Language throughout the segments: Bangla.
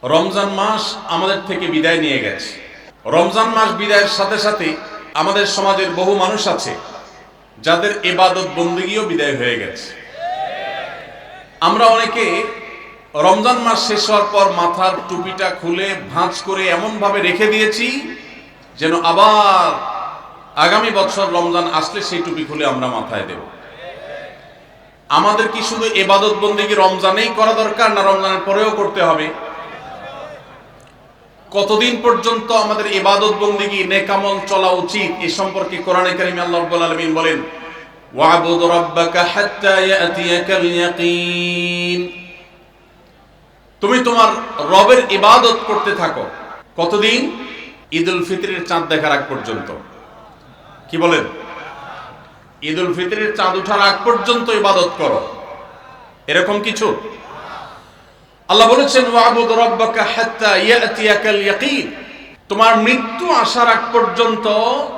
রমজান মাস আমাদের থেকে বিদায় নিয়ে গেছে। রমজান মাস বিদায়ের সাথে সাথে আমাদের সমাজের বহু মানুষ আছে যাদের ইবাদত বন্দেগীও বিদায় হয়ে গেছে। আমরা অনেকে রমজান মাস শেষ হওয়ার পর মাথার টুপিটা খুলে ভাঁজ করে এমন ভাবে রেখে দিয়েছি যেন আবার আগামী বছর রমজান আসলে সেই টুপি খুলে আমরা মাথায় দেব। আমাদের কি শুধু ইবাদত বন্দেগী রমজানেই করা দরকার, না রমজানের পরেও করতে হবে? কতদিন পর্যন্ত আমাদের ইবাদত বন্দেগী নেকামল চলা উচিত এ সম্পর্কে কোরআনে কারিমে আল্লাহ রাব্বুল আলামিন বলেন, ওয়া'বুদ রাব্বাকা হাত্তা ইয়াতিয়াকাল ইয়াকিন। তুমি তোমার রবের ইবাদত করতে থাকো। কতদিন? ঈদুল ফিতরের চাঁদ দেখার আগ পর্যন্ত। কি বলেন? ঈদুল ফিতরের চাঁদ ওঠার আগ পর্যন্ত ইবাদত করো, এরকম কিছু? আল্লাহ বলেছেন, ওয়া'বুদ রাব্বাকা হাত্তা ইয়াতিয়াকাল ইয়াকিন। তোমার মৃত্যু আসার আগ পর্যন্ত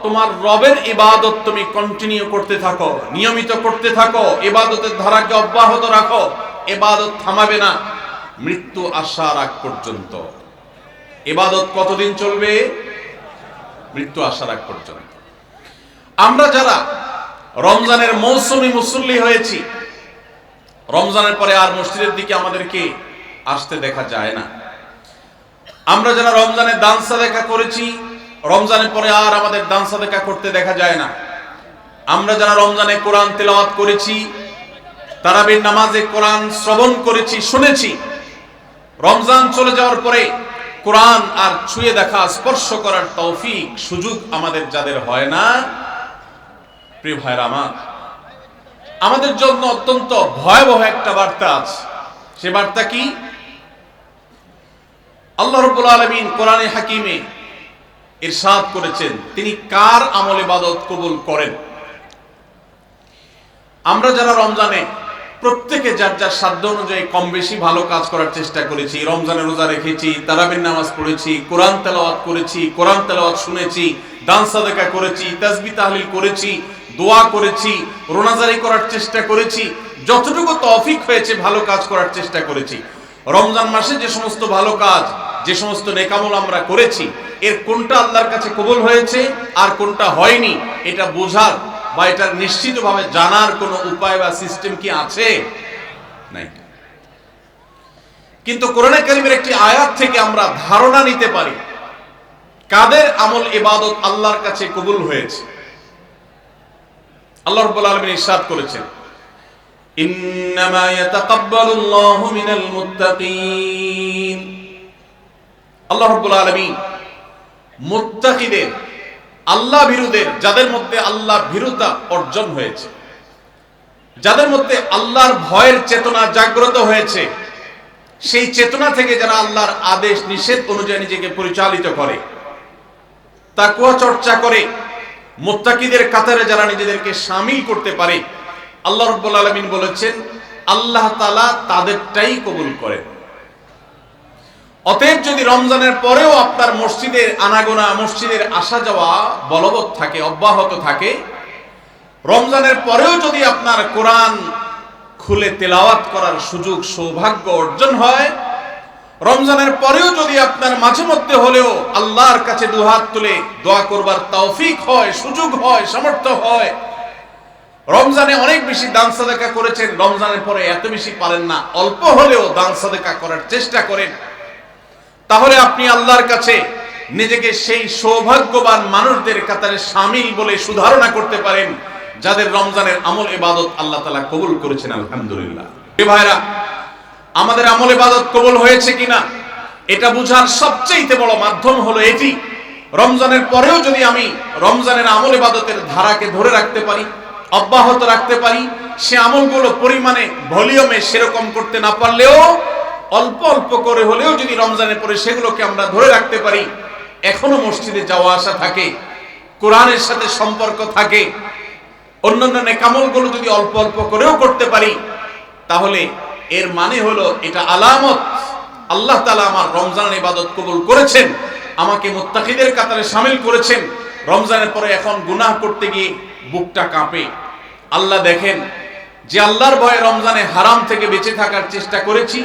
তোমার রবের ইবাদত তুমি কন্টিনিউ করতে থাকো, নিয়মিত করতে থাকো, ইবাদতের ধারাকে অব্যাহত রাখো। ইবাদত থামাবে না মৃত্যু আসার আগ পর্যন্ত। ইবাদত কতদিন চলবে? মৃত্যু আসার আগ পর্যন্ত। আমরা যারা রমজানের মৌসুমী মুসল্লি হয়েছি, রমজানের পরে আর মসজিদের দিকে আমাদেরকে আসতে দেখা যায় না। আমরা যারা রমজানের দান সাদেকা করেছি, রমজানের পরে আর আমাদের দান সাদেকা করতে দেখা যায় না। আমরা যারা রমজানে কোরআন তেলাওয়াত করেছি, তারাবির নামাজে কোরআন শ্রবণ করেছি, শুনেছি, রমজান চলে যাওয়ার পরে কোরআন আর ছুঁয়ে দেখা, স্পর্শ করার তৌফিক সুযোগ আমাদের যাদের হয় না, প্রিয় ভাইরা আমার, আমাদের জন্য অত্যন্ত ভয়াবহ একটা বার্তা আছে। সে বার্তা কি? আল্লাহ রাব্বুল আলামিন কোরআনে হাকিমে ইরশাদ করেছেন তিনি কার আমল ইবাদত কবুল করেন। আমরা যারা রমজানে প্রত্যেকে যার যার সাধ্য অনুযায়ী কম বেশি ভালো কাজ করার চেষ্টা করেছি, রমজানে রোজা রেখেছি, তারাবির নামাজ পড়েছি, কোরআন তেলাওয়াত করেছি, কোরআন তেলাওয়াত শুনেছি, দান সাদেকা করেছি, তাসবিহ তাহলিল করেছি, দোয়া করেছি, রোনাজারি করার চেষ্টা করেছি, যতটুকু তৌফিক হয়েছে ভালো কাজ করার চেষ্টা করেছি। রমজান মাসে যে সমস্ত ভালো কাজ, যে সমস্ত নেকামল আমরা করেছি, এর কোনটা আল্লাহর কাছে কবুল হয়েছে আর কোনটা হয়নি এটা বোঝার বা এটা নিশ্চিতভাবে জানার কোনো উপায় বা সিস্টেম কি আছে? নাই। কিন্তু কোরআনে কারিমের একটি আয়াত থেকে আমরা ধারণা নিতে পারি কাদের আমল ইবাদত আল্লাহর কাছে কবুল হয়েছে। আল্লাহ রাব্বুল আলামিন ইরশাদ করেছেন, ইন্নামা ইয়াতাকাব্বালুল্লাহু মিনাল মুত্তাকিন। আল্লাহ রাব্বুল আলামিন মুত্তাকিদের, আল্লাহ ভীরুদের, যাদের মধ্যে আল্লাহ ভীরুতা অর্জন হয়েছে, যাদের মধ্যে আল্লাহর ভয়ের চেতনা জাগ্রত হয়েছে, সেই চেতনা থেকে যারা আল্লাহর আদেশ নিষেধ অনুযায়ী নিজেকে পরিচালিত করে, তাকওয়া চর্চা করে, মুত্তাকিদের কাতারে যারা নিজেদেরকে শামিল করতে পারে, আল্লাহ রাব্বুল আলামিন বলেছেন আল্লাহ তাআলা তাদেরটাই কবুল করেন। অতএব যদি রমজানের পরেও আপনার মসজিদের আনাগোনা, মসজিদের আসা যাওয়া বলবৎ থাকে, অব্যাহত থাকে, রমজানের পরেও যদি আপনার কোরআন খুলে তেলাওয়াত করার সুযোগ সৌভাগ্য অর্জন হয়, রমজানের পরেও যদি আপনার মাঝে মধ্যে হলেও আল্লাহর কাছে দুহাত তুলে দোয়া করবার তৌফিক হয়, সুযোগ হয়, সামর্থ্য হয়, রমজানে অনেক বেশি দান সাদেকা করেছেন, রমজানের পরে এত বেশি পারেন না, অল্প হলেও দান সাদেকা করার চেষ্টা করেন, তাহলে আপনি আল্লাহর কাছে নিজেকে সেই সৌভাগ্যবান মানুষদের কাতারে শামিল বলে সুধারণা করতে পারেন যাদের রমজানের আমল ইবাদত আল্লাহ তাআলা কবুল করেছেন। আলহামদুলিল্লাহ। প্রিয় ভাইরা, আমাদের আমল ইবাদত কবুল হয়েছে কিনা এটা বোঝার সবচেয়ে বড় মাধ্যম হলো এটি, রমজানের পরেও যদি আমি রমজানের আমল ইবাদতের ধারাকে ধরে রাখতে পারি, অব্যাহত রাখতে পারি, সে আমলগুলো পরিমাণে, ভলিউমে সেরকম করতে না পারলেও অল্প অল্প করে হলেও যদি রমজানের পরে সেগুলোকে আমরা ধরে রাখতে পারি, এখনো মসজিদে যাওয়া আসা থাকে, কোরআনের সাথে সম্পর্ক থাকে, অন্যান্য নেকামলগুলো যদি অল্প অল্প করেও করতে পারি, তাহলে এর মানে হলো এটা আলামত আল্লাহ তাআলা আমার রমজানের ইবাদত কবুল করেছেন, আমাকে মুত্তাকিদের কাতারে শামিল করেছেন। রমজানের পরে এখন গুনাহ করতে গিয়ে বুকটা কাঁপে। আল্লাহ দেখেন যে আল্লাহর ভয়ে রমজানে হারাম থেকে বেঁচে থাকার চেষ্টা করেছি,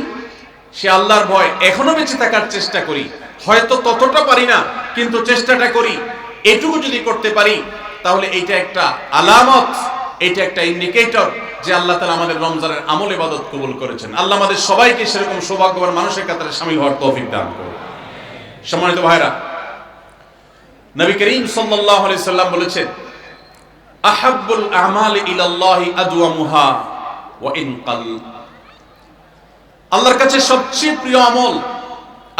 সে আল্লাহর ভয় এখনো বেঁচে থাকার চেষ্টা করি, হয়তো ততটা পারি না কিন্তু চেষ্টাটা করি, এটুকু যদি করতে পারি তাহলে এইটা একটা আলামত, এটা একটা ইন্ডিকেটর যে আল্লাহ তাআলা আমাদের রমজানের আমল ইবাদত কবুল করেছেন। আল্লাহ আমাদের সবাইকে সেরকম সৌভাগ্যবান মানুষের কাতারে শামিল হওয়ার তৌফিক দান করুন। সম্মানিত ভাইরা, নবী করিম সাল্লাল্লাহু আলাইহি সাল্লাম বলেছেন, আহাব্বুল আমালি ইলাল্লাহি আদওয়ামুহা ওয়া ইন কাল। আল্লাহর কাছে সবচেয়ে প্রিয় আমল,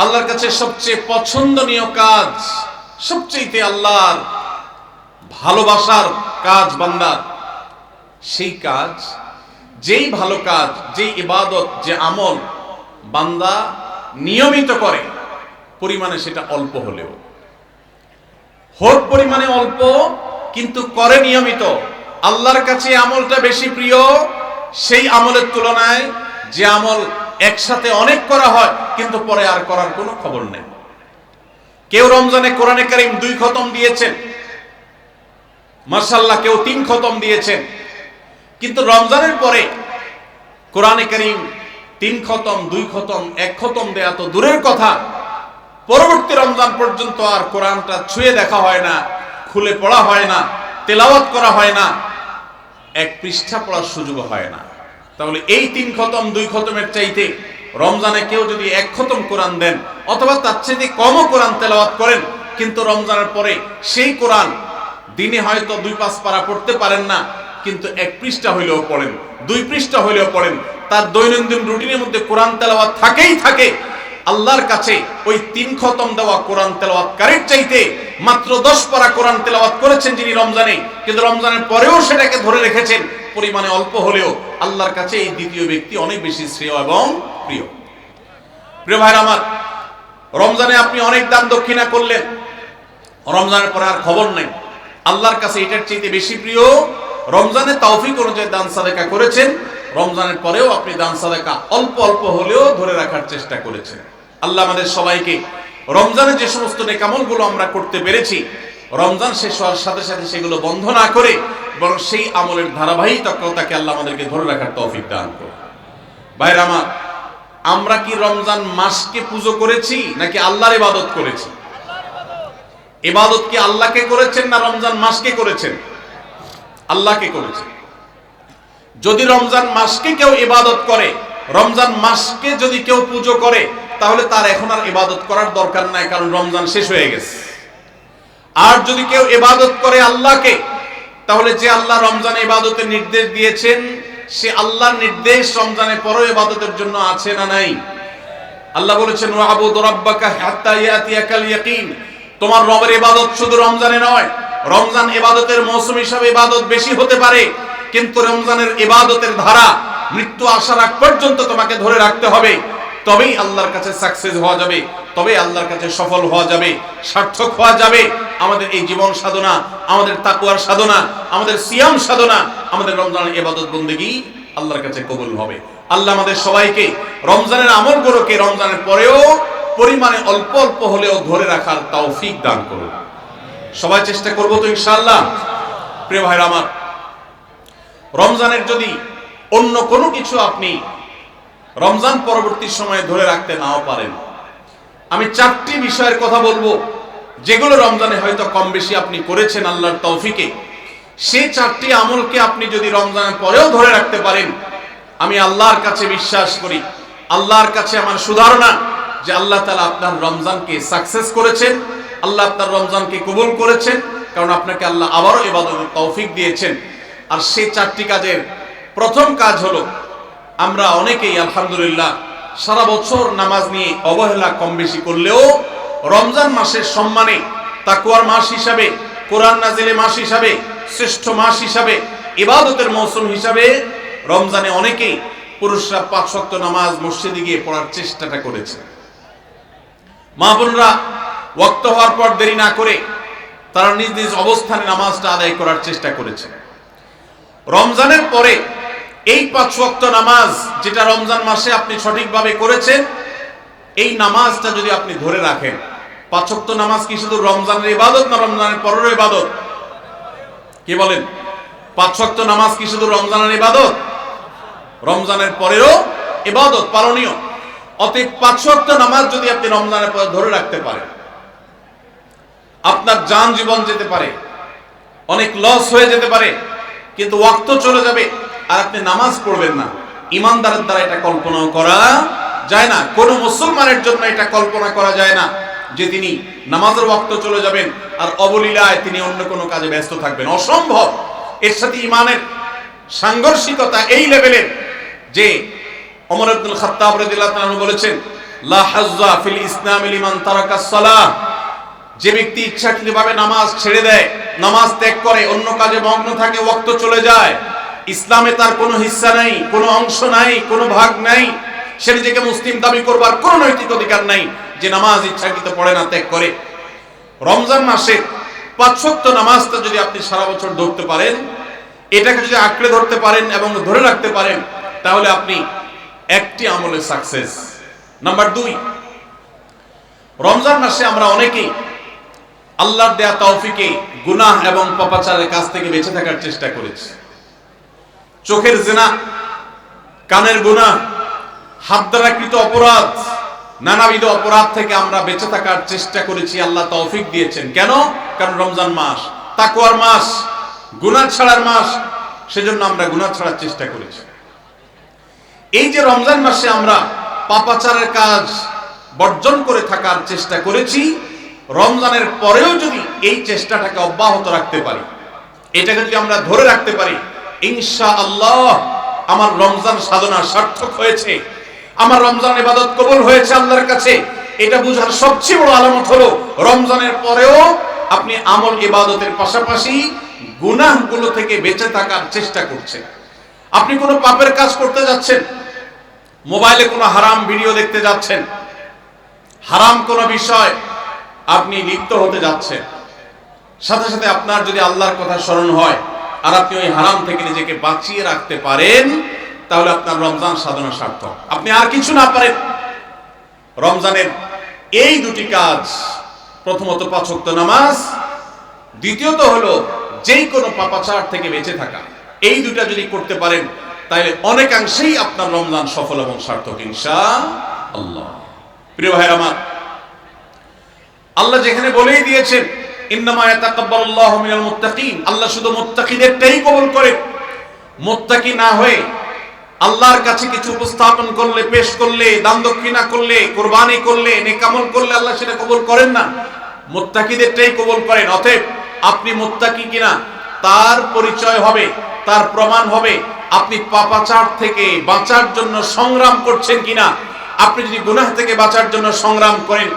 আল্লাহর কাছে সবচেয়ে পছন্দনীয় কাজ, সবচেয়ে আল্লাহর ভালোবাসার কাজ বান্দার, সেই কাজ, যেই ভালো কাজ, যেই ইবাদত, যে আমল বান্দা নিয়মিত করে, পরিমাণে সেটা অল্প হলেও হোক, পরিমাণে অল্প কিন্তু করে নিয়মিত, আল্লাহর কাছে আমলটা বেশি প্রিয় সেই আমলের তুলনায় যে আমল একসাথে অনেক করা হয় কিন্তু পরে আর করার কোনো খবর নেই। কেউ রমজানে কোরআনে কারীম 2 খতম দিয়েছেন, মাশাআল্লাহ, কেউ 3 খতম দিয়েছেন, কিন্তু রমজানের পরে কোরআনে কারীম 3 খতম, 2 খতম, 1 খতম দেয়া তো দূরের কথা, পরবর্তী রমজান পর্যন্ত আর কোরআনটা ছুঁয়ে দেখা হয় না, খুলে পড়া হয় না, তেলাওয়াত করা হয় না, 1 পৃষ্ঠা পড়ার সুযোগ হয় না। তাহলে এই 3 খতম 2 খতমের চাইতে রমজানে কেউ যদি 1 খতম কোরআন দেন অথবা তার চাইতে কমও কোরআন তেলাওয়াত করেন, কিন্তু রমজানের পরে সেই কোরআন দিনে হয়তো 2-5 পারা পড়তে পারেন না, কিন্তু 1 পৃষ্ঠা হইলেও পড়েন, 2 পৃষ্ঠা হইলেও পড়েন, তার দৈনন্দিন রুটিনের মধ্যে কোরআন তেলাওয়াত থাকেই থাকে। আল্লাহর কাছে ওই 3 খতম দেওয়া কোরআন তেলাওয়াতকারীর চাইতে মাত্র 10 পারা কোরআন তেলাওয়াত করেছেন যিনি রমজানে, কিন্তু রমজানের পরেও সেটাকে ধরে রেখেছেন, পরিমাণে অল্প হলেও আল্লাহর কাছে এই দ্বিতীয় ব্যক্তি অনেক বেশি শ্রেয় এবং প্রিয়। প্রিয় ভাইরা আমার, রমজানে আপনি অনেক দান দক্ষিণা করলেন, রমজানের পরে আর খবর নেই, আল্লাহর কাছে এটার চাইতে বেশি প্রিয় রমজানে তৌফিক অনুযায়ী দান সাদাকা করেছেন, রমজানের পরেও আপনি দান সাদাকা অল্প অল্প হলেও ধরে রাখার চেষ্টা করেছেন। আল্লাহ আমাদের সবাইকে রমজানে যে সমস্ত নেকামলগুলো আমরা করতে পেরেছি, রমজান শেষ হওয়ার সাথে সাথে সেগুলো বন্ধ না করে বরং সেই আমলের ধারাবাহিকতাকে আল্লাহ আমাদেরকে ধরে রাখার তৌফিক দান করুন। ভাইরা আমার, আমরা কি রমজান মাসকে পুজো করেছি নাকি আল্লাহর ইবাদত করেছি? ইবাদত কি আল্লাহকে করেছেন না রমজান মাসকে করেছেন? আল্লাহকে করেছেন। যদি রমজান মাসকে কেউ ইবাদত করে, রমজান মাসকে যদি কেউ পুজো করে, তাহলে তার এখন আর ইবাদত করার দরকার নাই, কারণ রমজান শেষ হয়ে গেছে। আর যদি কেউ ইবাদত করে আল্লাহকে, তাহলে যে আল্লাহ রমজানে ইবাদতের নির্দেশ দিয়েছেন, সে আল্লাহর নির্দেশ রমজানের পরেও ইবাদতের জন্য আছে না নাই? আল্লাহ বলেছেন, ওয়াবুদ রাব্বাকা হাত্তা ইয়াতিয়াকাল ইয়াকিন। তোমার রবের ইবাদত শুধু রমজানে নয়, রমজান ইবাদতের মৌসুম হিসাবে ইবাদত বেশি হতে পারে, কিন্তু রমজানের ইবাদতের ধারা মৃত্যু আসার আগ পর্যন্ত তোমাকে ধরে রাখতে হবে, তবেই আল্লাহর কাছে সাকসেস হওয়া যাবে, তবেই আল্লাহর কাছে সফল হওয়া যাবে, সার্থক হওয়া যাবে। আমাদের এই জীবন সাধনা, আমাদের তাকওয়ার সাধনা, আমাদের সিয়াম সাধনা, আমাদের রমজানের ইবাদত বন্দেগী আল্লাহর কাছে কবুল হবে। আল্লাহ আমাদের সবাইকে রমজানের আমলগুলোকে রমজানের পরেও পরিমাণে অল্প অল্প হলেও ধরে রাখার তৌফিক দান করুন। সবাই চেষ্টা করবো তো ইনশাআল্লাহ। প্রিয় ভাইরা আমার, রমজানের যদি অন্য কোনো কিছু আপনি রমজান পরবর্তী সময়ে ধরে রাখতে নাও পারেন, আমি 4টি বিষয়ের কথা বলবো যেগুলো রমজানে হয়তো কম বেশি আপনি করেছেন আল্লাহর তৌফিকে। সেই 4টি আমলকে আপনি যদি রমজানের পরেও ধরে রাখতে পারেন, আমি আল্লাহর কাছে বিশ্বাস করি, আল্লাহর কাছে আমার সুধারণা যে আল্লাহ তাআলা আপনার রমজানকে সাকসেস করেছেন, আল্লাহ আপনার রমজানকে কবুল করেছেন, কারণ আপনাকে আল্লাহ আবারও ইবাদতের তৌফিক দিয়েছেন। আর সেই 4টি কাজের প্রথম কাজ হলো, আমরা অনেকেই আলহামদুলিল্লাহ সারা বছর নামাজ নিয়ে অবহেলা কম বেশি করলেও রমজান মাসের সম্মানে, তাকওয়ার মাস হিসাবে, কোরআন নাজিলের মাস হিসাবে, শ্রেষ্ঠ মাস হিসাবে, ইবাদতের মৌসুম হিসাবে রমজানে অনেকেই পুরুষরা 5 ওয়াক্ত নামাজ মসজিদে গিয়ে পড়ার চেষ্টাটা করেছে। মা বোনরা ওয়াক্ত হওয়ার পর দেরি না করে তারা নিজ নিজ অবস্থানে নামাজটা আদায় করার চেষ্টা করেছে। রমজানের পরে এই 5 ওয়াক্ত নামাজ যেটা রমজান মাসে আপনি সঠিকভাবে করেছেন, এই নামাজটা যদি আপনি ধরে রাখেন, 5 ওয়াক্ত নামাজ কি শুধু রমজানের ইবাদত না রমজানের পরেরও ইবাদত? কি বলেন? 5 ওয়াক্ত নামাজ কি শুধু রমজানের ইবাদত? রমজানের পরেরও ইবাদত, পালনীয়। অতএব 5 ওয়াক্ত নামাজ যদি আপনি রমজানের পরে ধরে রাখতে পারেন, আপনার জান জীবন যেতে পারে, অনেক লস হয়ে যেতে পারে, কিন্তু ওয়াক্ত চলে যাবে আর আপনি নামাজ পড়বেন না। ইমানদারের দ্বারা এটা কল্পনা করা যায় না, কোনো মুসলমানের জন্য এটা কল্পনা করা যায় না যে তিনি নামাজের ওয়াক্ত চলে যাবেন আর অবলীলায় তিনি অন্য কোনো কাজে ব্যস্ত থাকবেন, অসম্ভব। এর সাথে ইমানের সাংঘর্ষিকতা এই লেভেলের যে ওমর ইবনুল খাত্তাব রাদিয়াল্লাহু তাআলা বলেছেন, লা হাজ্জা ফিল ইসলাম লিমান তারাকাস সালাহ, যে ব্যক্তি ইচ্ছাকৃতভাবে নামাজ ছেড়ে দেয়, নামাজ ত্যাগ করে, অন্য কাজে মগ্ন থাকে, ওয়াক্ত চলে যায়, ইসলামে তার কোনো হিস্সা নাই, কোনো অংশ নাই, কোনো ভাগ নাই, সে নিজেকে মুসলিম দাবি করবার কোনো নৈতিক অধিকার নাই যে নামাজ ইচ্ছাকৃত পড়ে না, ত্যাগ করে। রমজান মাসে 5 ওয়াক্ত নামাজটা যদি আপনি সারা বছর ধরতে পারেন, এটাকে যদি আঁকড়ে ধরতে পারেন এবং ধরে রাখতে পারেন, তাহলে আপনি একটি আমলে সাকসেস। নাম্বার 2, রমজান মাসে আমরা অনেকেই আল্লাহর দেয়া তৌফিকে গুনাহ এবং পাপাচারের কাছ থেকে বেঁচে থাকার চেষ্টা করেছি। চোখের জিনা, কানের গুনাহ, হাত দ্বারা কৃত অপরাধ, নানাবিধ অপরাধ থেকে আমরা বেঁচে থাকার চেষ্টা করেছি। আল্লাহ তৌফিক দিয়েছেন। কেন? কারণ রমজান মাস তাকওয়ার মাস, গুনাহ ছাড়ার মাস, সেজন্য আমরা গুনাহ ছাড়ার চেষ্টা করেছি। এই যে রমজান মাসে আমরা পাপাচারের কাজ বর্জন করে থাকার চেষ্টা করেছি, রমজানের পরেও যদি এই চেষ্টাটাকে অব্যাহত রাখতে পারি, এটাকে যদি আমরা ধরে রাখতে পারি, ইনশাআল্লাহ আমার রমজান সাধনা সার্থক হয়েছে, আমার রমজান ইবাদত কবুল হয়েছে আল্লাহর কাছে। এটা বুঝার সবচেয়ে বড় আলামত হলো রমজানের পরেও আপনি আমল ইবাদতের পাশাপাশি গুনাহগুলো থেকে বেঁচে থাকার চেষ্টা করছেন। আপনি কোনো পাপের কাজ করতে যাচ্ছেন, মোবাইলে কোনো হারাম ভিডিও দেখতে যাচ্ছেন, হারাম কোনো বিষয় আপনি লিপ্ত হতে যাচ্ছেন, সাথে সাথে আপনার যদি আল্লাহর কথা স্মরণ হয় আর আপনি ওই হারাম থেকে নিজেকে বাঁচিয়ে রাখতে পারেন, তাহলে আপনার রমজান সাধনা সার্থক। আপনি আর কিছু না পারেন, রমজানের এই দুটি কাজ, প্রথমত 5 ওয়াক্ত নামাজ, দ্বিতীয়ত হলো যেই কোনো পাপাচার থেকে বেঁচে থাকা, এই দুটা যদি করতে পারেন তাহলে অনেকাংশেই আপনার রমজান সফল এবং সার্থক ইনশাআল্লাহ। প্রিয় ভাইরা আমার, আল্লাহ যেখানে বলেই দিয়েছেন ইন্নামা ইয়াতাকাব্বালুল্লাহু মিনাল মুত্তাকিন, আল্লাহ শুধু মুত্তাকিদেরটাই কবুল করেন। মুত্তাকি না হয়ে আল্লাহর কাছে কিছু উপস্থাপন করলে, পেশ করলে, দান দক্ষিণা করলে, কুরবানি করলে, নেক আমল করলে আল্লাহ সেটা কবুল করেন না, মুত্তাকিদেরটাই কবুল করেন। অতএব আপনি মুত্তাকি কিনা তার পরিচয় হবে, তার প্রমাণ হবে আপনি পাপাচার থেকে বাঁচার জন্য সংগ্রাম করছেন কিনা। আপনি যদি গুনাহ থেকে বাঁচার জন্য সংগ্রাম করেন,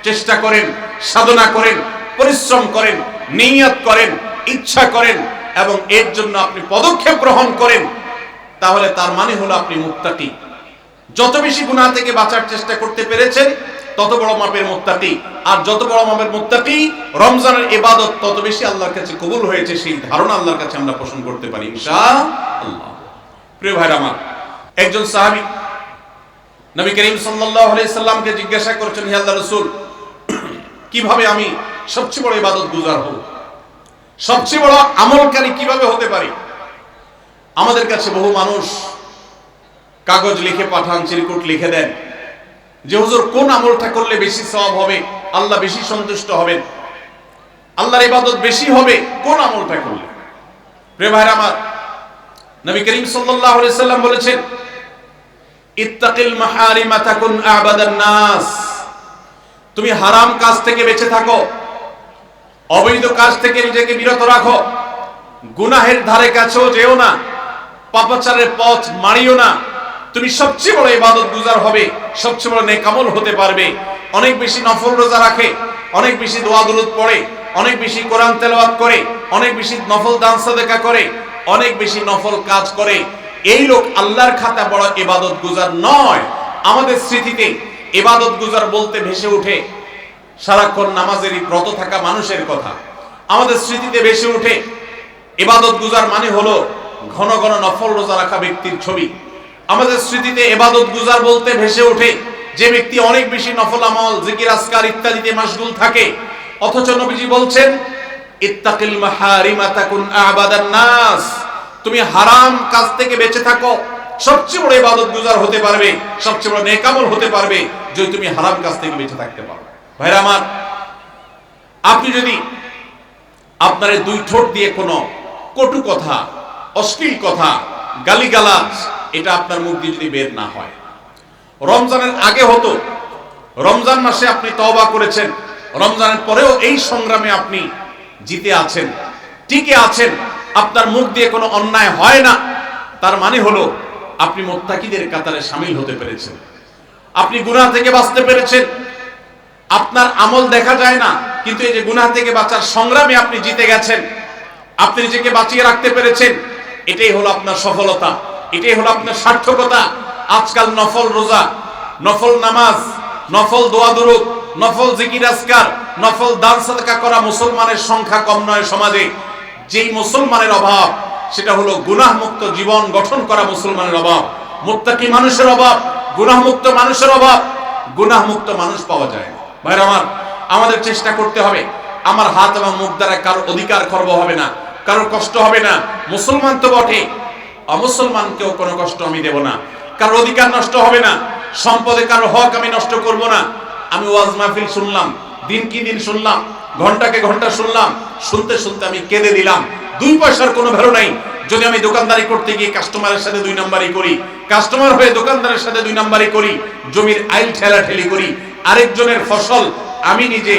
চেষ্টা করেন, সাধনা করেন, পরিশ্রম করেন, নিয়ত করেন, ইচ্ছা করেন এবং এর জন্য আপনি পদক্ষেপ গ্রহণ করেন, তাহলে তার মানে হলো আপনি মুত্তাকি। যত বেশি গুনাহ থেকে বাঁচার চেষ্টা করতে পেরেছেন তত বড় মাপের মুত্তাকি, আর যত বড় মাপের মুত্তাকি রমজানের ইবাদত তত বেশি আল্লাহর কাছে কবুল হয়েছে, সেই ধারণা আল্লাহর কাছে আমরা পোষণ করতে পারি ইনশাআল্লাহ। প্রিয় ভাইরা আমার, একজন সাহাবী নবী করিম সাল্লাল্লাহু আলাইহি সাল্লামকে জিজ্ঞাসা করেছেন, হে আল্লাহর রাসূল, কিভাবে আমি সবচেয়ে বড় ইবাদত গুজার হব, সবচেয়ে বড় আমলকারী কিভাবে হতে পারি? আমাদের কাছে বহু মানুষ কাগজ লিখে পাঠান, চিরকুট লিখে দেন যে হুজুর কোন আমলটা করলে বেশি সওয়াব হবে, আল্লাহ বেশি সন্তুষ্ট হবেন, আল্লাহর ইবাদত বেশি হবে, কোন আমলটা করলে? প্রিয় ভাইরা আমার, নবী করিম সাল্লাল্লাহু আলাইহি সাল্লাম বলেছেন, ইত্তাকিল মাহারিমা তাকুন আবাদান নাস, তুমি হারাম কাজ থেকে বেঁচে থাকো, অবৈধ কাজ থেকে নিজেকে বিরত রাখো, গুনাহের ধারে কাছেও যেও না, পাপাচারের পথ মারিও না, তুমি সবচেয়ে বড় ইবাদত গুজার হবে, সবচেয়ে বড় নেক আমল হতে পারবে। অনেক বেশি নফল রোজা রাখে, অনেক বেশি দোয়া দুরূদ পড়ে, অনেক বেশি কোরআন তেলাওয়াত করে, অনেক বেশি নফল দান সাদাকা করে, অনেক বেশি নফল কাজ করে, এই লোক আল্লাহর খাতা বড় ইবাদত গুজার নয়। আমাদের স্মৃতিতে ইবাদত গুজার বলতে ভেসে ওঠে সারাক্ষণ নামাজেরই ব্রত থাকা মানুষের কথা, আমাদের স্মৃতিতে ভেসে ওঠে ইবাদত গুজার মানে হলো ঘন ঘন নফল রোজা রাখা ব্যক্তির ছবি। আমাদের স্মৃতিতে ইবাদত গুজার বলতে ভেসে ওঠে যে ব্যক্তি অনেক বেশি নফল আমল, জিকির, আজকার ইত্যাদিতে মাশগুল থাকে। অথচ নবীজি বলছেন, ইত্তাকিল মাহারিমা তাকুন আবাদান নাস, তুমি হারাম কাজ থেকে বেঁচে থাকো, সবচেয়ে বড় ইবাদত গুজার হতে পারবে, সবচেয়ে বড় নেক আমল হতে পারবে যদি তুমি হারাম কাজ থেকে বেঁচে থাকতে পারো। ভাইরা আমার, আপনি যদি আপনার দুই ঠোঁট দিয়ে কোনো কটু কথা, অশ্লীল কথা, গালিগালাজ এটা আপনার মুখ দিয়ে যদি বের না হয়, রমজানের আগে হতো, রমজান মাসে আপনি তওবা করেছেন, রমজানের পরেও এই সংগ্রামে আপনি জিতে আছেন, টিকে আছেন, আপনার মুখ দিয়ে কোনো অন্যায় হয় না, তার মানে হলো আপনি মুত্তাকিদের কাতারে শামিল হতে পেরেছেন, আপনি গুনাহ থেকে বাঁচতে পেরেছেন। আপনার আমল দেখা যায় না, কিন্তু এই যে গুনাহ থেকে বাঁচার সংগ্রামে আপনি জিতে গেছেন, আপনি নিজেকে বাঁচিয়ে রাখতে পেরেছেন, এটাই হলো আপনার সফলতা, এটাই হলো আপনার সার্থকতা। আজকাল নফল রোজা, নফল নামাজ, নফল দোয়া দুরূদ, নফল জিকির আজকার, নফল দান সাদকা করা মুসলমানের সংখ্যা কম নয় সমাজে। যেই মুসলমানের অভাব সেটা হলো গুনাহ মুক্ত জীবন গঠন করা মুসলমানের অভাব, মুত্তাকি মানুষের অভাব, গুনাহ মুক্ত মানুষের অভাব। গুনাহ মুক্ত মানুষ পাওয়া যায় না। ভাইরা আমার, আমাদের চেষ্টা করতে হবে আমার হাত এবং মুখ দ্বারা কারো অধিকার খর্ব হবে না, কারোর কষ্ট হবে না। মুসলমান তো বটে, অমুসলমানকেও কোনো কষ্ট আমি দেব না, কারোর অধিকার নষ্ট হবে না, সম্পদে কারো হক আমি নষ্ট করব না। আমি ওয়াজ মাহফিল শুনলাম, দিন কি দিন শুনলাম, ঘন্টাকে ঘন্টা শুনলাম, শুনতে শুনতে আমি কেঁদে দিলাম। 2 পয়সার কোনো ভ্যালু নাই যদি আমি দোকানদারি করতে গিয়ে কাস্টমারের সাথে 2 নাম্বারি করি, কাস্টমার হয়ে দোকানদারের সাথে 2 নাম্বারি করি, জমির আইল ঠেলাঠেলি করি, আরেকজনের ফসল আমি নিজে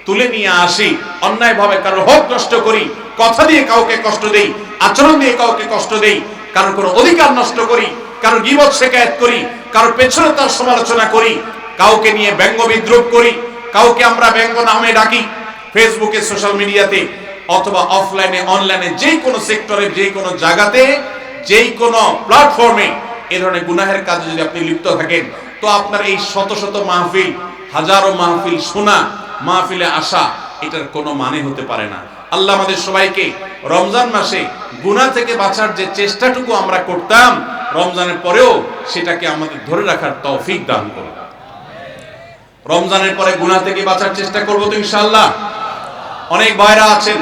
তুলে নিয়ে আসি, অন্যায়ভাবে কারোর হক নষ্ট করি, কথা দিয়ে কাউকে কষ্ট দেই, আচরণ দিয়ে কাউকে কষ্ট দেই, কারোর কোনো অধিকার নষ্ট করি, কারোর গীবত শিকায়াত করি, কারোর পেছনে তার সমালোচনা করি, কাউকে নিয়ে ব্যঙ্গ বিদ্রুপ করি, কাউকে আমরা ব্যঙ্গ নামে ডাকি, ফেসবুকে, সোশ্যাল মিডিয়াতে অথবা অফলাইনে অনলাইনে যেই কোনো সেক্টরে, যেই কোনো জায়গাতে, যেই কোনো প্ল্যাটফর্মে এই ধরনের গুনাহের কাজে যদি আপনি লিপ্ত থাকেন, তো আপনার এই শত শত মাহফিল, হাজারো মাহফিল শোনা, মাহফিলে আসা, এটার কোনো মানে হতে পারে না। আল্লাহ আমাদের সবাইকে রমজান মাসে গুনাহ থেকে বাঁচার যে চেষ্টাটুকু আমরা করতাম, রমজানের পরেও সেটাকে আমাদের ধরে রাখার তৌফিক দান করুন। রমজানের পরে গুনাহ থেকে বাঁচার চেষ্টা করব তো ইনশাআল্লাহ। অনেক ভাইরা আছেন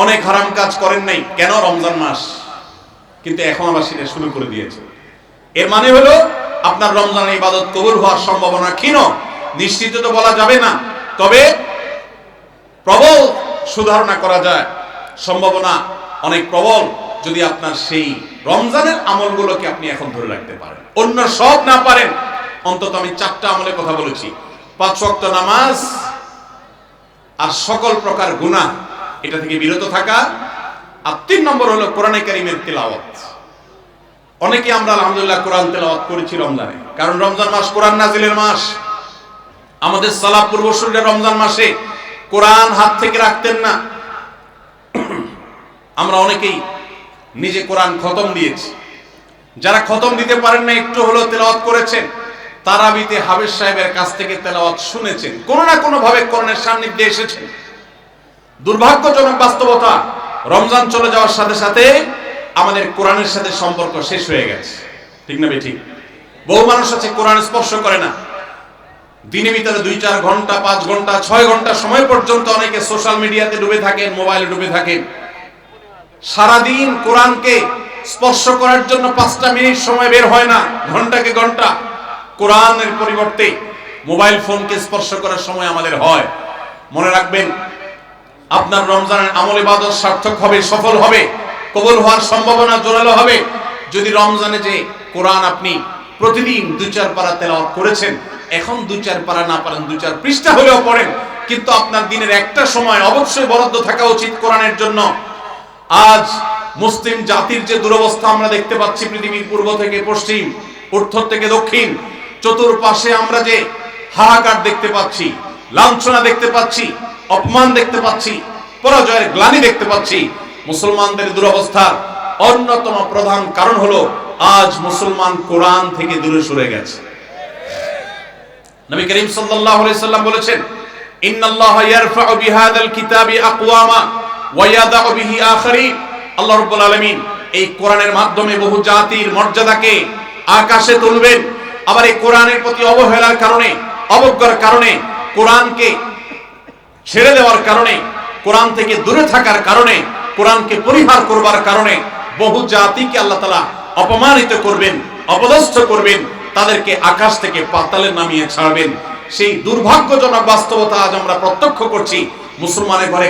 অনেক হারাম কাজ করেন নাই, কেন? রমজান মাস, কিন্তু এখন আবার সেটা শুরু করে দিয়েছে। এর মানে হলো আপনার রমজানের ইবাদত কবুল হওয়ার সম্ভাবনা ক্ষীণ, নিশ্চিত তো বলা যাবে না, তবে প্রবল সুধারণা করা যায়, সম্ভাবনা অনেক প্রবল যদি আপনার সেই রমজানের আমলগুলোকে আপনি এখন ধরে রাখতে পারেন। অন্য সব না পারেন, অন্তত আমি 4টা আমলের কথা বলেছি, 5 ওয়াক্ত নামাজ আর সকল প্রকার গুনাহ এটা থেকে বিরত থাকা, আর 3 নম্বর হলো কোরআনে কারীমের তেলাওয়াত। অনেকে আমরা আলহামদুলিল্লাহ কোরআন তেলাওয়াত করেছি রমজানে, কারণ রমজান মাস কোরআন নাজিলের মাস। আমাদের সালাফ পূর্বসূরীরা রমজান মাসে কোরআন হাত থেকে রাখতেন না। আমরা অনেকেই নিজে কোরআন খতম দিয়েছি, যারা খতম দিতে পারেন না একটু হলো তেলাওয়াত করেছেন, তারাবিতে হাফেজ সাহেবের কাছ থেকে তেলাওয়াত শুনেছেন, কোনো না কোনো ভাবে কোরআনের সান্নিধ্যে এসেছেন। দুর্ভাগ্যজনক বাস্তবতা, রমজান চলে যাওয়ার সাথে সাথে আমাদের কোরআনের সাথে সম্পর্ক শেষ হয়ে গেছে, ঠিক না ঠিক? বহু মানুষ আছে কোরআন স্পর্শ করে না, দিনের ভিতরে 2-4 ঘন্টা, 5 ঘন্টা, 6 ঘন্টা সময় পর্যন্ত অনেকে সোশ্যাল মিডিয়াতে ডুবে থাকেন, মোবাইলে ডুবে থাকেন। সারাদিন কোরআনকে স্পর্শ করার জন্য 5টা মিনিট সময় বের হয় না, ঘন্টাকে ঘন্টা কোরআনের পরিবর্তে মোবাইল ফোনকে স্পর্শ করার সময় আমাদের হয়। মনে রাখবেন, আপনার রমজানের আমল ইবাদত সার্থক হবে, সফল হবে, কবুল হওয়ার সম্ভাবনা জোরালো হবে যদি রমজানে যে কোরআন আপনি প্রতিদিন 2-4 পারা তেলাওয়াত করেছেন, এখন 2-4 পারা না পারেন 2-4 পৃষ্ঠা হলেও পড়েন, কিন্তু আপনার দিনের একটা সময় অবশ্যই বরাদ্দ থাকা উচিত কোরআনের জন্য। আজ মুসলিম জাতির যে দুরবস্থা আমরা দেখতে পাচ্ছি, পৃথিবীর পূর্ব থেকে পশ্চিম, উত্তর থেকে দক্ষিণ, চতুর্পাশে আমরা যে হাহাকার দেখতে পাচ্ছি, লাঞ্ছনা দেখতে পাচ্ছি, অপমান দেখতে পাচ্ছি, পরাজয়ের গ্লানি দেখতে পাচ্ছি, মুসলমানদের দুরবস্থার অন্যতম প্রধান কারণ হলো আজ মুসলমান কোরআন থেকে দূরে সরে গেছে। নবী করিম সাল্লাল্লাহু আলাইহি সাল্লাম বলেছেন, ইন্নাল্লাহা ইয়ারফাউ বিহাদাল কিতাবি আকওয়ামা ওয়া ইয়াদাউ বিহি আখারিন। আল্লাহ রাব্বুল আলামিন এই কোরআনের মাধ্যমে বহু জাতির মর্যাদাকে আকাশে তুলবেন। আবার এই কোরআনের প্রতি অবহেলার কারণে, অবজ্ঞার কারণে, কোরআনকে ছেড়ে দেওয়ার কারণে, কোরআন থেকে দূরে থাকার কারণে, কোরআনকে পরিহার করবার কারণে বহু জাতিকে আল্লাহ তাআলা অপমানিত করবেন, অপদস্থ করবেন, তাদেরকে আকাশ থেকে পাতালে নামিয়ে ছাড়বেন। সেই দুর্ভাগ্যজনক বাস্তবতা আজ আমরা প্রত্যক্ষ করছি। মুসলমানের ঘরে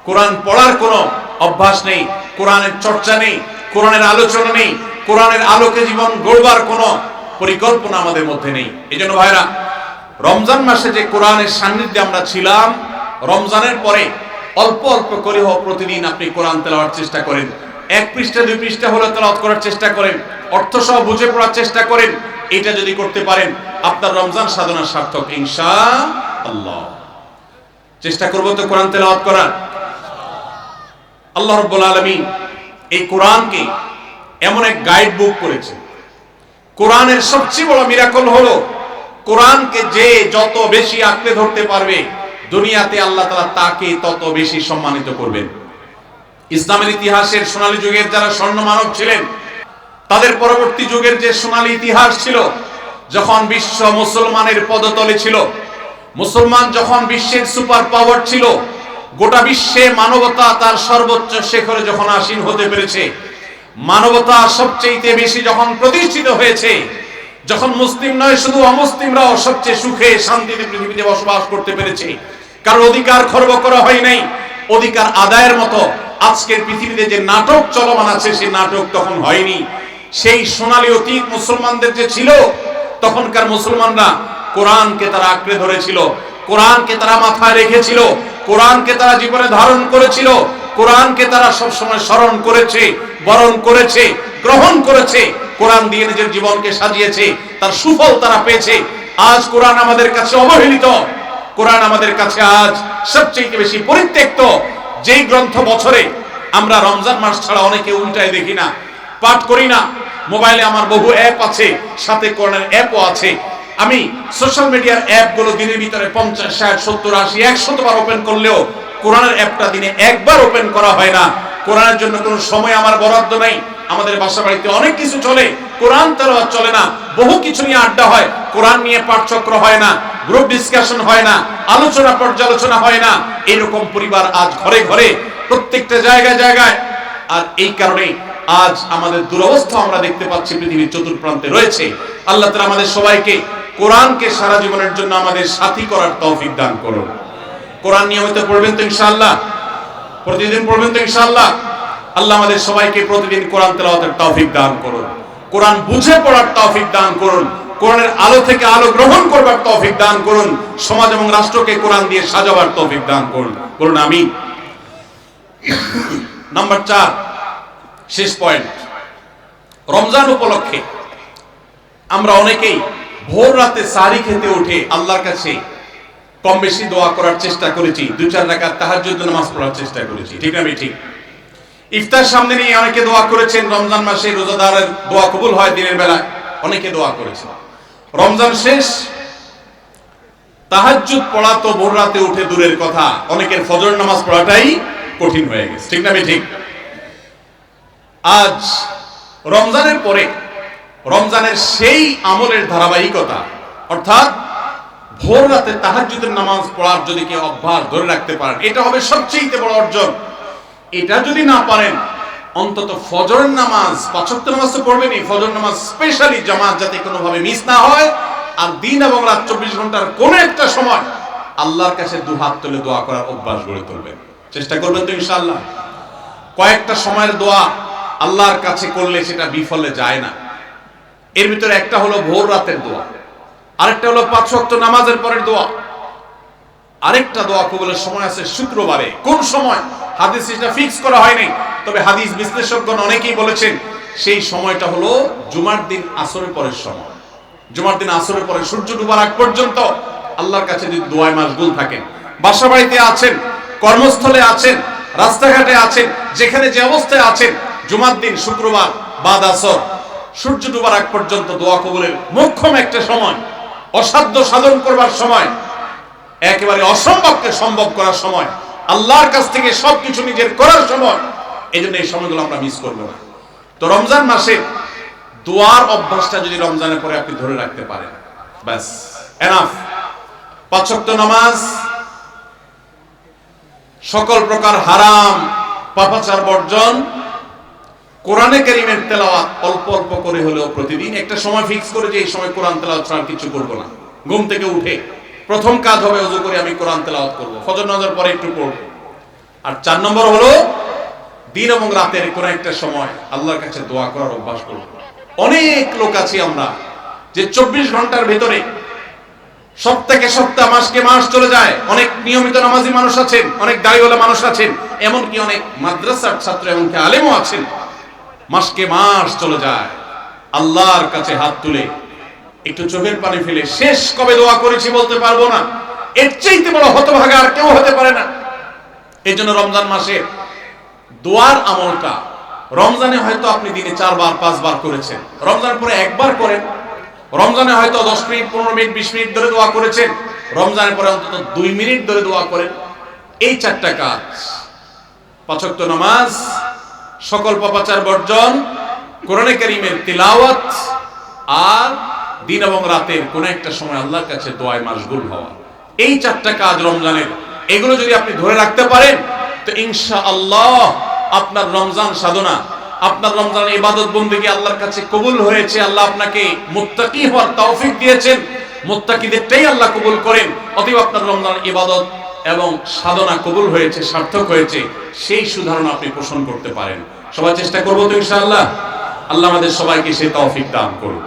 কোরআন পড়ার কোনো অভ্যাস নেই, কোরআনের চর্চা নেই, কোরআনের আলোচনা নেই, কোরআনের আলোকে জীবন গড়বার কোনো পরিকল্পনা আমাদের মধ্যে নেই। এজন্য ভাইরা, রমজান মাসে যে কোরআনের সান্নিধ্যে আমরা ছিলাম, রমজানের পরে অল্প অল্প করে হোক প্রতিদিন আপনি কোরআন তেলাওয়ার চেষ্টা করেন। 1 পৃষ্ঠা 2 পৃষ্ঠা হলে তেলাওয়াত করার চেষ্টা করেন, অর্থ সহ বুঝে পড়ার চেষ্টা করেন। এটা যদি করতে পারেন আপনার রমজান সাধনা সার্থক ইনশাআল্লাহ। চেষ্টা করব তো কোরআন তেলাওয়াত করার। আল্লাহ রাব্বুল আলামিন এই কোরআনকে এমন এক গাইড বুক করেছে। কোরআনের সবচেয়ে বড় মিরাকল হলো কোরআনকে যে যত বেশি আঁকড়ে ধরতে পারবে দুনিয়াতে আল্লাহ তাআলা তাকে তত বেশি সম্মানিত করবেন। ইসলামের ইতিহাসের সোনালী যুগের যারা স্বর্ণ মানব ছিলেন, তাদের পরবর্তী যুগের যে সোনালী ইতিহাস ছিল, যখন বিশ্ব মুসলমানের পদতলে ছিল, মুসলমান যখন বিশ্বের সুপার পাওয়ার ছিল, গোটা বিশ্বে মানবতা তার সর্বোচ্চ শিখরে যখন আসীন হতে পেরেছে, মানবতা সবচেয়ে বেশি যখন প্রতিষ্ঠিত হয়েছে, যখন মুসলিম নয় শুধু অমুসলিমরাও সবচেয়ে সুখে শান্তিতে পৃথিবীতে বসবাস করতে পেরেছে, কারণ অধিকার খর্ব করা হয় নাই, অধিকার আদায়ের মতো আজকের পৃথিবীতে যে নাটক চলমান আছে সেই নাটক তখন হয়নি। সেই সোনালী অতীত মুসলমানদের যে ছিল, তখনকার মুসলমানরা কোরআনকে তারা আঁকড়ে ধরেছিল, কোরআনকে তারা মাথায় রেখেছিল, কোরআনকে তারা জীবনে ধারণ করেছিল, কোরআনকে তারা সবসময় স্মরণ করেছে, বরণ করেছে, গ্রহণ করেছে, কোরআন দিয়ে নিজের জীবনকে সাজিয়েছে, তার সুফল তারা পেয়েছে। আজ কোরআন আমাদের কাছে অবহেলিত, কোরআন আমাদের কাছে আজ সবচেয়ে বেশি পরিত্যক্ত। যেই গ্রন্থ বছরে আমরা রমজান মাস ছাড়া অনেকে উল্টায় দেখি না, পাঠ করি না। মোবাইলে আমার বহু অ্যাপ আছে, সাথে কোরআনের অ্যাপও আছে। আমি সোশ্যাল মিডিয়ার অ্যাপগুলো দিনের ভিতরে 50, 60, 70, 80, 100 বার ওপেন করলেও কোরআনের অ্যাপটা দিনে একবার ওপেন করা হয় না। কোরআনের জন্য কোনো সময় আমার বরাদ্দ নাই। আমাদের বাসা বাড়িতে অনেক কিছু চলে, কোরআন তেলাওয়াত চলে না। বহু কিছু নিয়ে আড্ডা হয়, কোরআন নিয়ে পাঠচক্র হয় না, গ্রুপ ডিসকাশন হয় না, আলোচনা পর্যালোচনা হয় না। এরকম পরিবার আজ ঘরে ঘরে, প্রত্যেকটা জায়গায় জায়গায়। আর এই কারণে আজ আমাদের দুরবস্থা আমরা দেখতে পাচ্ছি পৃথিবীর চতুর্প্রান্তে রয়েছে। আল্লাহ তাআলা আমাদের সবাইকে কোরআনকে সারা জীবনের জন্য আমাদের সাথী করার তৌফিক দান করুন। কোরআন নিয়মিত পড়বেন তো ইনশাআল্লাহ, প্রতিদিন পড়বেন তো ইনশাআল্লাহ। আল্লাহ আমাদের সবাইকে প্রতিদিন কোরআন তেলাওয়াতের তৌফিক দান করুন, কোরআন বুঝে পড়ার তৌফিক দান করুন, কোরআনের আলো থেকে আলো গ্রহণ করবার তৌফিক দান করুন, সমাজ এবং রাষ্ট্রকে কোরআন দিয়ে সাজাবার তৌফিক দান করুন। বলুন আমিন। নাম্বার 4, শেষ পয়েন্ট। রমজান উপলক্ষে আমরা অনেকেই ভোর রাতে সাহরি খেতে উঠে আল্লাহর কাছে কম বেশি দোয়া করার চেষ্টা করেছি, 2-4 রাকাত তাহাজ্জুদ নামাজ পড়ার চেষ্টা করেছি, ঠিক না ঠিক? ইফতার সামনে নিয়ে অনেকে দোয়া করেছেন। রমজান মাসে রোজাদারের দোয়া কবুল হয় দিনের বেলায়, অনেকে দোয়া করেছেন। রমজান শেষ, তাহাজ্জুদ পড়া তো ভোর রাতে উঠে দূরের কথা, অনেকের ফজর নামাজ পড়াটাই কঠিন হয়ে গেছে, ঠিক না ঠিক? আজ রমজানের পরে রমজানের সেই আমলের ধারাবাহিকতা, অর্থাৎ ভোর রাতে তাহাজ্জুদের নামাজ পড়ার যদি কেউ অভ্যাস ধরে রাখতে পারেন, এটা হবে সবচেয়ে বড় অর্জন। এটা যদি না পারেন, অন্তত ফজর নামাজ, 5 ওয়াক্ত নামাজ তো পড়বেনই, ফজর নামাজ স্পেশালি জামাত যাতে কোনোভাবে মিস না হয়। আর দিন এবং রাত 24 ঘন্টার কোন একটা সময় আল্লাহর কাছে দুহাত তুলে দোয়া করার অভ্যাস গড়ে তুলবেন, চেষ্টা করবেন তো ইনশাআল্লাহ। কয়েকটা সময়ের দোয়া আল্লাহর কাছে করলে সেটা বিফলে যায় না। এর ভিতরে একটা হলো ভোর রাতের দোয়া, আরেকটা হলো 5 ওয়াক্ত নামাজের পরের দোয়া, আরেকটা দোয়া কবুলের সময় আছে শুক্রবারে। কোন সময় হাদিস এটা ফিক্স করা হয়নি, তবে হাদিস বিশ্লেষকগণ অনেকেই বলেছেন সেই সময়টা হলো জুমার দিন আসরের পরের সময়। জুমার দিন আসরের পরে সূর্য ডুবার আগ পর্যন্ত আল্লাহর কাছে যদি দোয়ায় মাশগুল থাকেন, বাসা বাড়িতে আছেন, কর্মস্থলে আছেন, রাস্তাঘাটে আছেন, যেখানে যে অবস্থায় আছেন, জুমার দিন শুক্রবার বাদ আসর সূর্য ডুবার আগ পর্যন্ত দোয়া কবুলের মোক্ষম একটা সময়, অসাধ্য সাধন করবার সময়, একেবারে অসম্ভবকে সম্ভব করার সময়, আল্লাহর কাছ থেকে সবকিছু নিজের করার সময়। এই জন্য এই সময়গুলো আমরা মিস করবো না। তো রমজান মাসে দোয়ার অভ্যাসটা যদি রমজানের পরে আপনি ধরে রাখতে পারেন, ব্যাস এনাফ। 5 ওয়াক্ত নামাজ, সকল প্রকার হারাম পাপাচার বর্জন, কোরআনে কারীমের তেলাওয়াত অল্প অল্প করে হলেও প্রতিদিন একটা সময় ফিক্স করে যে এই সময় কোরআন তেলাওয়াত ছাড়া কিছু করব না। ঘুম থেকে উঠে প্রথম কাজ হবে ওযু করে আমি কোরআন তেলাওয়াত করব, ফজর নামাজের পরে একটু পড়ব। আর 4 নম্বর হলো দিন এবং রাতের কোন একটা সময় আল্লাহর কাছে দোয়া করার অভ্যাস করব। অনেক লোক আছি আমরা যে 24 ঘন্টার ভিতরে সপ্তাহে সপ্তাহ, মাসকে মাস চলে যায়। অনেক নিয়মিত নামাজি মানুষ আছেন, অনেক দাড়িওয়ালা মানুষ আছেন, এমনকি অনেক মাদ্রাসার ছাত্র এমনকি আলেমও আছেন। মাসকে মাস চলে যায়, আল্লাহর কাছে হাত তুলে একটু চোখের পানি ফেলে শেষ কবে দোয়া করেছি বলতে পারবো না। এর চাইতে বড় হতভাগা আর কেউ হতে পারে না। এই জন্য রমজান মাসে দোয়ার আমলটা, রমজানে হয়তো আপনি দিনে 4 বার 5 বার করেছেন, রমজান পরে একবার করেন। রমজানে হয়তো 10 মিনিট 15 মিনিট 20 মিনিট ধরে দোয়া করেছেন, রমজানের পরে অন্তত 2 মিনিট ধরে দোয়া করেন। এই 4টা কাজ, 5 ওয়াক্ত নামাজ, সকল পাপাচার বর্জন, কোরআনে কারীমের তিলাওয়াত, আর দিন এবং রাতের কোন একটা সময় আল্লাহর কাছে দোয়ায় মাশগুল হওয়া, এই 4টা কাজ রমজানের, এগুলো যদি আপনি ধরে রাখতে পারেন তো ইনশাআল্লাহ আপনার রমজান সাধনা, আপনার রমজানের ইবাদত বন্দেগী আল্লাহর কাছে কবুল হয়েছে। আল্লাহ আপনাকে মুত্তাকি হওয়ার তৌফিক দিয়েছেন, মুত্তাকিদেরটাই আল্লাহ কবুল করেন। অতএব আপনার রমজানের ইবাদত এবং সাধনা কবুল হয়েছে, সার্থক হয়েছে, সেই সুধারণা আপনি পোষণ করতে পারেন। সবাই চেষ্টা করবো তো ইনশাআল্লাহ। আল্লাহ আমাদের সবাইকে সেই তৌফিক দান করুন।